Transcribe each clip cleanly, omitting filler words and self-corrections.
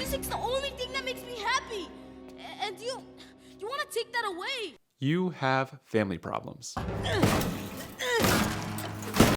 Music's the only thing that makes me happy. And you want to take that away. You have family problems.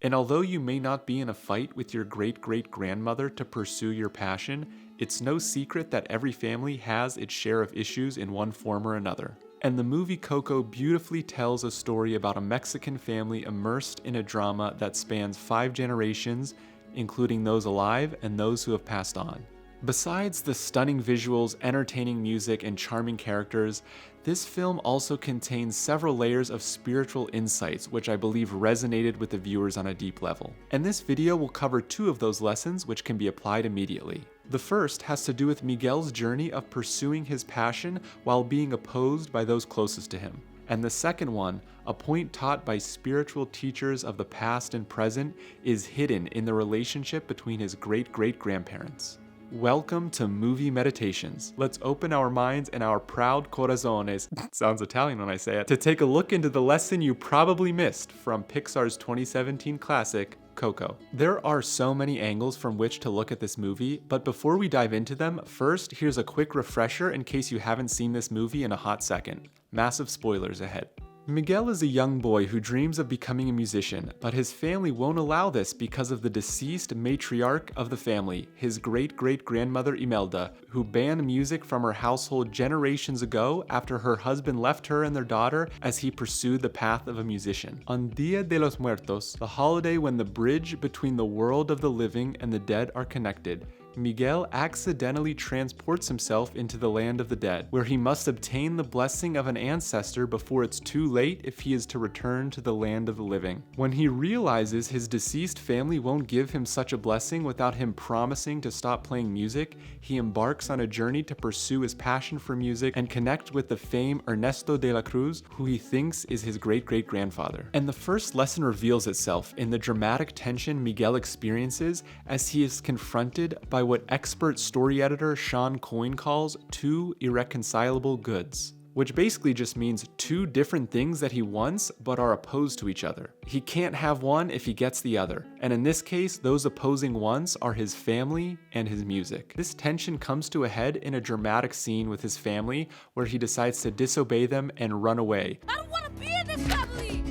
And although you may not be in a fight with your great-great-grandmother to pursue your passion, it's no secret that every family has its share of issues in one form or another. And the movie Coco beautifully tells a story about a Mexican family immersed in a drama that spans 5 generations, including those alive and those who have passed on. Besides the stunning visuals, entertaining music, and charming characters, this film also contains several layers of spiritual insights which I believe resonated with the viewers on a deep level. And this video will cover 2 of those lessons which can be applied immediately. The first has to do with Miguel's journey of pursuing his passion while being opposed by those closest to him. And the second one, a point taught by spiritual teachers of the past and present, is hidden in the relationship between his great-great-grandparents. Welcome to Movie Meditations. Let's open our minds and our proud corazones, sounds Italian when I say it, to take a look into the lesson you probably missed from Pixar's 2017 classic, Coco. There are so many angles from which to look at this movie, but before we dive into them, first here's a quick refresher in case you haven't seen this movie in a hot second. Massive spoilers ahead. Miguel is a young boy who dreams of becoming a musician, but his family won't allow this because of the deceased matriarch of the family, his great-great-grandmother Imelda, who banned music from her household generations ago after her husband left her and their daughter as he pursued the path of a musician. On Dia de los Muertos, the holiday when the bridge between the world of the living and the dead are connected, Miguel accidentally transports himself into the land of the dead, where he must obtain the blessing of an ancestor before it's too late if he is to return to the land of the living. When he realizes his deceased family won't give him such a blessing without him promising to stop playing music, he embarks on a journey to pursue his passion for music and connect with the famed Ernesto de la Cruz, who he thinks is his great-great-grandfather. And the first lesson reveals itself in the dramatic tension Miguel experiences as he is confronted by what expert story editor Sean Coyne calls 2 irreconcilable goods, which basically just means 2 different things that he wants but are opposed to each other. He can't have one if he gets the other, and in this case, those opposing wants are his family and his music. This tension comes to a head in a dramatic scene with his family where he decides to disobey them and run away. I don't want to be in this family!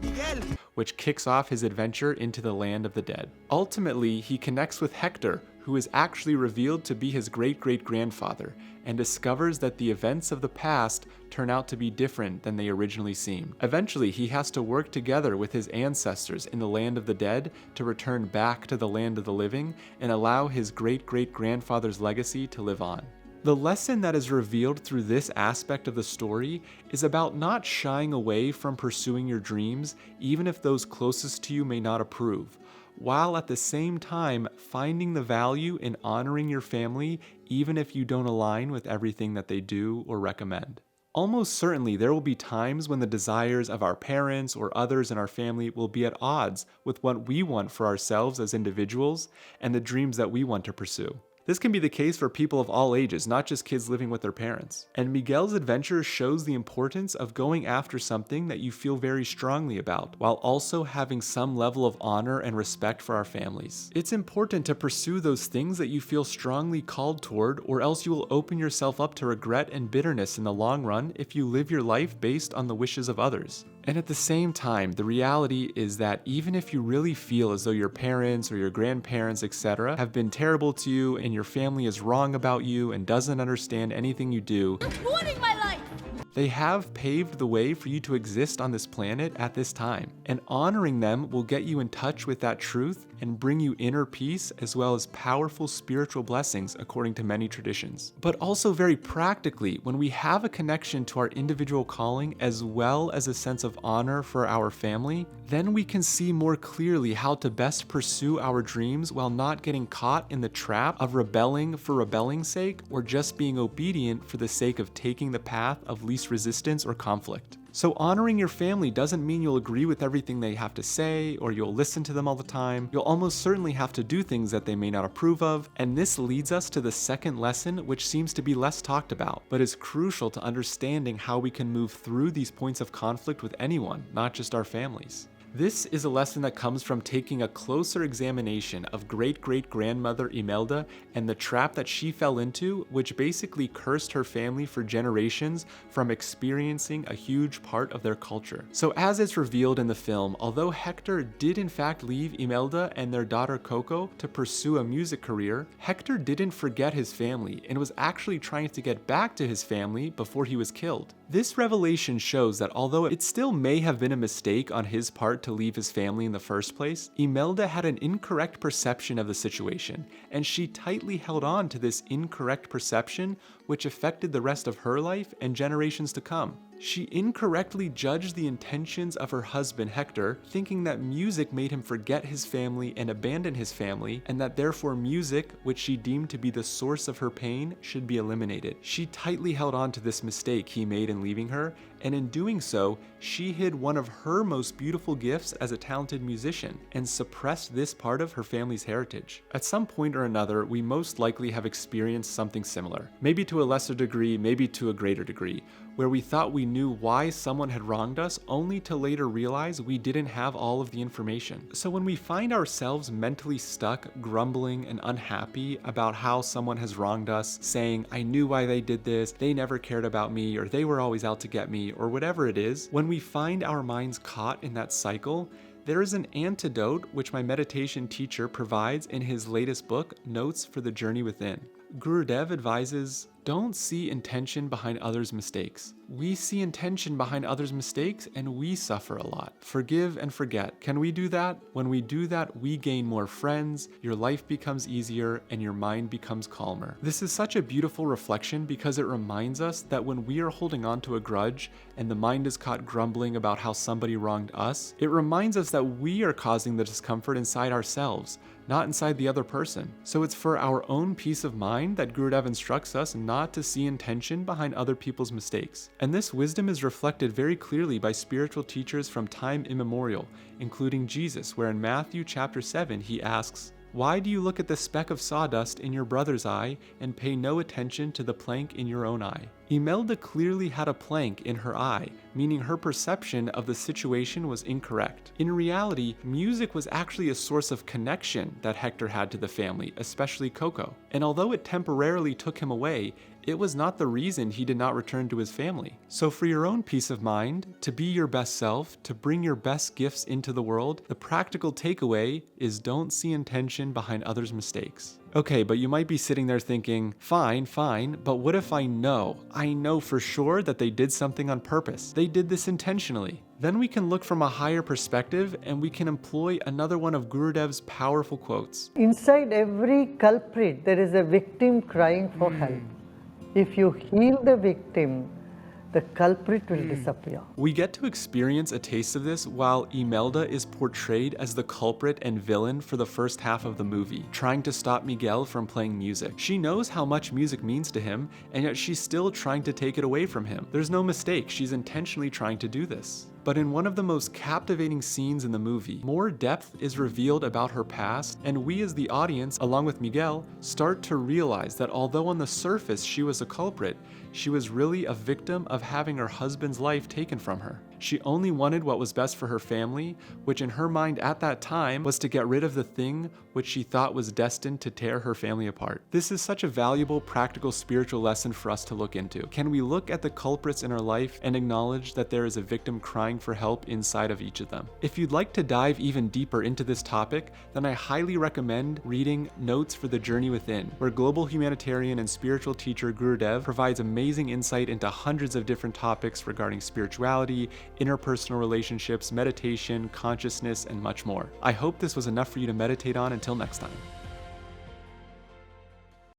Miguel! Which kicks off his adventure into the land of the dead. Ultimately, he connects with Hector, who is actually revealed to be his great-great-grandfather, and discovers that the events of the past turn out to be different than they originally seemed. Eventually, he has to work together with his ancestors in the land of the dead to return back to the land of the living and allow his great-great-grandfather's legacy to live on. The lesson that is revealed through this aspect of the story is about not shying away from pursuing your dreams, even if those closest to you may not approve, while at the same time finding the value in honoring your family even if you don't align with everything that they do or recommend. Almost certainly there will be times when the desires of our parents or others in our family will be at odds with what we want for ourselves as individuals and the dreams that we want to pursue. This can be the case for people of all ages, not just kids living with their parents. And Miguel's adventure shows the importance of going after something that you feel very strongly about, while also having some level of honor and respect for our families. It's important to pursue those things that you feel strongly called toward, or else you will open yourself up to regret and bitterness in the long run if you live your life based on the wishes of others. And at the same time, the reality is that even if you really feel as though your parents or your grandparents, etc., have been terrible to you and your family is wrong about you and doesn't understand anything you do, You're ruining my life! they have paved the way for you to exist on this planet at this time. And honoring them will get you in touch with that truth and bring you inner peace as well as powerful spiritual blessings according to many traditions. But also very practically, when we have a connection to our individual calling as well as a sense of honor for our family, then we can see more clearly how to best pursue our dreams while not getting caught in the trap of rebelling for rebelling's sake or just being obedient for the sake of taking the path of least resistance or conflict. So honoring your family doesn't mean you'll agree with everything they have to say or you'll listen to them all the time. You'll almost certainly have to do things that they may not approve of, and this leads us to the second lesson, which seems to be less talked about, but is crucial to understanding how we can move through these points of conflict with anyone, not just our families. This is a lesson that comes from taking a closer examination of great-great-grandmother Imelda and the trap that she fell into, which basically cursed her family for generations from experiencing a huge part of their culture. So as it's revealed in the film, although Hector did in fact leave Imelda and their daughter Coco to pursue a music career, Hector didn't forget his family and was actually trying to get back to his family before he was killed. This revelation shows that although it still may have been a mistake on his part to leave his family in the first place, Imelda had an incorrect perception of the situation, and she tightly held on to this incorrect perception, which affected the rest of her life and generations to come. She incorrectly judged the intentions of her husband Hector, thinking that music made him forget his family and abandon his family, and that therefore music, which she deemed to be the source of her pain, should be eliminated. She tightly held on to this mistake he made in leaving her, and in doing so, she hid one of her most beautiful gifts as a talented musician, and suppressed this part of her family's heritage. At some point or another, we most likely have experienced something similar, maybe to a lesser degree, maybe to a greater degree, where we thought we knew why someone had wronged us only to later realize we didn't have all of the information. So when we find ourselves mentally stuck, grumbling and unhappy about how someone has wronged us, saying, I knew why they did this, they never cared about me, or they were always out to get me, or whatever it is, when we find our minds caught in that cycle, there is an antidote which my meditation teacher provides in his latest book, Notes for the Journey Within. Gurudev advises, don't see intention behind others' mistakes. We see intention behind others' mistakes and we suffer a lot. Forgive and forget. Can we do that? When we do that, we gain more friends, your life becomes easier, and your mind becomes calmer. This is such a beautiful reflection because it reminds us that when we are holding on to a grudge and the mind is caught grumbling about how somebody wronged us, it reminds us that we are causing the discomfort inside ourselves, not inside the other person. So it's for our own peace of mind that Gurudev instructs us not to see intention behind other people's mistakes. And this wisdom is reflected very clearly by spiritual teachers from time immemorial, including Jesus, where in Matthew chapter 7 he asks, why do you look at the speck of sawdust in your brother's eye and pay no attention to the plank in your own eye? Imelda clearly had a plank in her eye, meaning her perception of the situation was incorrect. In reality, music was actually a source of connection that Hector had to the family, especially Coco. And although it temporarily took him away, it was not the reason he did not return to his family. So for your own peace of mind, to be your best self, to bring your best gifts into the world, the practical takeaway is don't see intention behind others' mistakes. Okay, but you might be sitting there thinking, fine, but what if I know for sure that they did something on purpose? They did this intentionally. Then we can look from a higher perspective and we can employ another one of Gurudev's powerful quotes. Inside every culprit, there is a victim crying for help. If you heal the victim, the culprit will disappear. We get to experience a taste of this while Imelda is portrayed as the culprit and villain for the first half of the movie, trying to stop Miguel from playing music. She knows how much music means to him, and yet she's still trying to take it away from him. There's no mistake, she's intentionally trying to do this. But in one of the most captivating scenes in the movie, more depth is revealed about her past, and we as the audience, along with Miguel, start to realize that although on the surface she was a culprit, she was really a victim of having her husband's life taken from her. She only wanted what was best for her family, which in her mind at that time was to get rid of the thing which she thought was destined to tear her family apart. This is such a valuable, practical, spiritual lesson for us to look into. Can we look at the culprits in our life and acknowledge that there is a victim crying for help inside of each of them? If you'd like to dive even deeper into this topic, then I highly recommend reading Notes for the Journey Within, where global humanitarian and spiritual teacher Gurudev provides amazing insight into hundreds of different topics regarding spirituality, interpersonal relationships, meditation, consciousness, and much more. I hope this was enough for you to meditate on. Until next time.